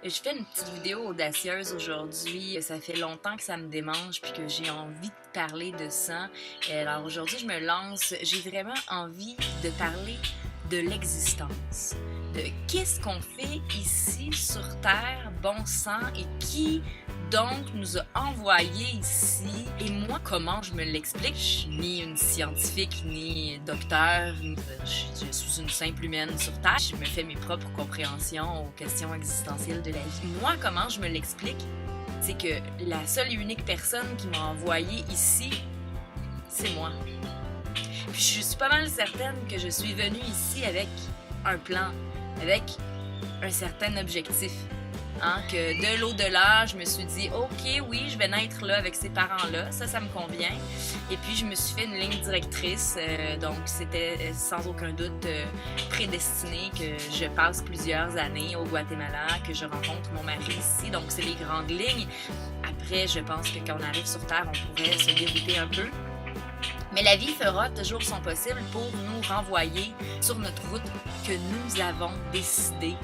Je fais une petite vidéo audacieuse aujourd'hui. Ça fait longtemps que ça me démange puis que j'ai envie de parler de ça. Alors aujourd'hui, je me lance. J'ai vraiment envie de parler de l'existence. De qu'est-ce qu'on fait ici sur Terre, bon sang, et qui donc nous a envoyés ici. Et moi, comment je me l'explique? Je suis ni une scientifique, ni docteur. Je suis une simple humaine sur Terre. Je me fais mes propres compréhensions aux questions existentielles de la vie. Moi, comment je me l'explique? C'est que la seule et unique personne qui m'a envoyé ici, c'est moi. Puis je suis pas mal certaine que je suis venue ici avec un plan, avec un certain objectif. Que de l'au-delà, je me suis dit, ok, oui, je vais naître là avec ces parents-là, ça me convient. Et puis, je me suis fait une ligne directrice, donc c'était sans aucun doute prédestiné que je passe plusieurs années au Guatemala, que je rencontre mon mari ici, donc c'est les grandes lignes. Après, je pense que quand on arrive sur Terre, on pourrait se dérouter un peu. Mais la vie fera toujours son possible pour nous renvoyer sur notre route que nous avons décidé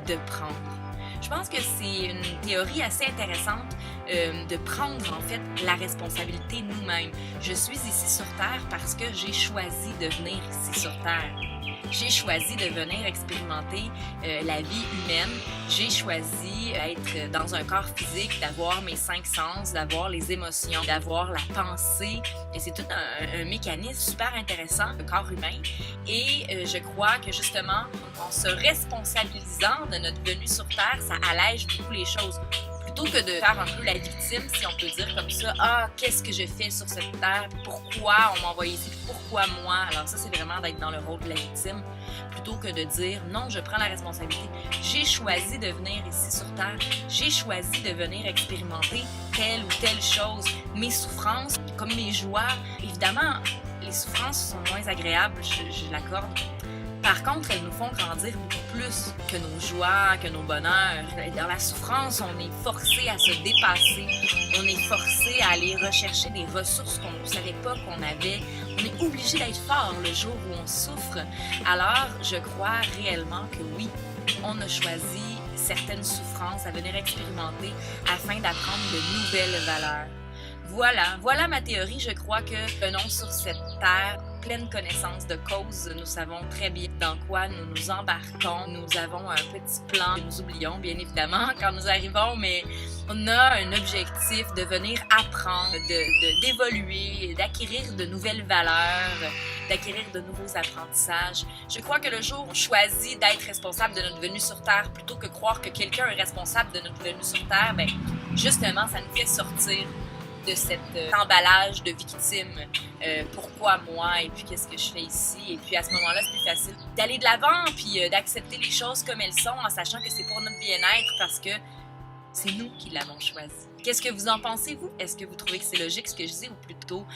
de prendre. Je pense que c'est une théorie assez intéressante de prendre en fait la responsabilité nous-mêmes. Je suis ici sur Terre parce que j'ai choisi de venir ici sur Terre. J'ai choisi de venir expérimenter la vie humaine. J'ai choisi d'être dans un corps physique, d'avoir mes 5 sens, d'avoir les émotions, d'avoir la pensée. Et c'est tout un mécanisme super intéressant, le corps humain. Et je crois que justement, en se responsabilisant de notre venue sur Terre, ça allège beaucoup les choses. Plutôt que de faire un peu la victime, si on peut dire comme ça, qu'est-ce que je fais sur cette terre, pourquoi on m'a envoyé ici, pourquoi moi. Alors ça, c'est vraiment d'être dans le rôle de la victime, plutôt que de dire non, je prends la responsabilité. J'ai choisi de venir ici sur terre, j'ai choisi de venir expérimenter telle ou telle chose. Mes souffrances, comme mes joies, évidemment, les souffrances sont moins agréables, je l'accorde. Par contre, elles nous font grandir beaucoup plus que nos joies, que nos bonheurs. Dans la souffrance, on est forcé à se dépasser. On est forcé à aller rechercher des ressources qu'on ne savait pas qu'on avait. On est obligé d'être fort le jour où on souffre. Alors, je crois réellement que oui, on a choisi certaines souffrances à venir expérimenter afin d'apprendre de nouvelles valeurs. Voilà ma théorie. Je crois que venons sur cette terre pleine connaissance de cause. Nous savons très bien dans quoi nous nous embarquons. Nous avons un petit plan que nous oublions, bien évidemment, quand nous arrivons, mais on a un objectif de venir apprendre, d'évoluer, d'acquérir de nouvelles valeurs, d'acquérir de nouveaux apprentissages. Je crois que le jour où on choisit d'être responsable de notre venue sur Terre, plutôt que croire que quelqu'un est responsable de notre venue sur Terre, ben, justement, ça nous fait sortir de cet emballage de victime. Pourquoi moi et puis qu'est-ce que je fais ici? Et puis à ce moment-là, c'est plus facile d'aller de l'avant puis d'accepter les choses comme elles sont en sachant que c'est pour notre bien-être parce que c'est nous qui l'avons choisi. Qu'est-ce que vous en pensez, vous? Est-ce que vous trouvez que c'est logique ce que je dis ou plutôt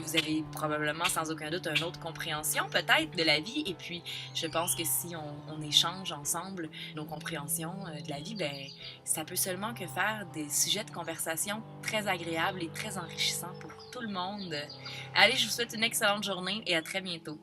vous avez probablement sans aucun doute une autre compréhension peut-être de la vie? Et puis, je pense que si on échange ensemble nos compréhensions de la vie, ben ça peut seulement que faire des sujets de conversation très agréables et très enrichissants pour tout le monde. Allez, je vous souhaite une excellente journée et à très bientôt.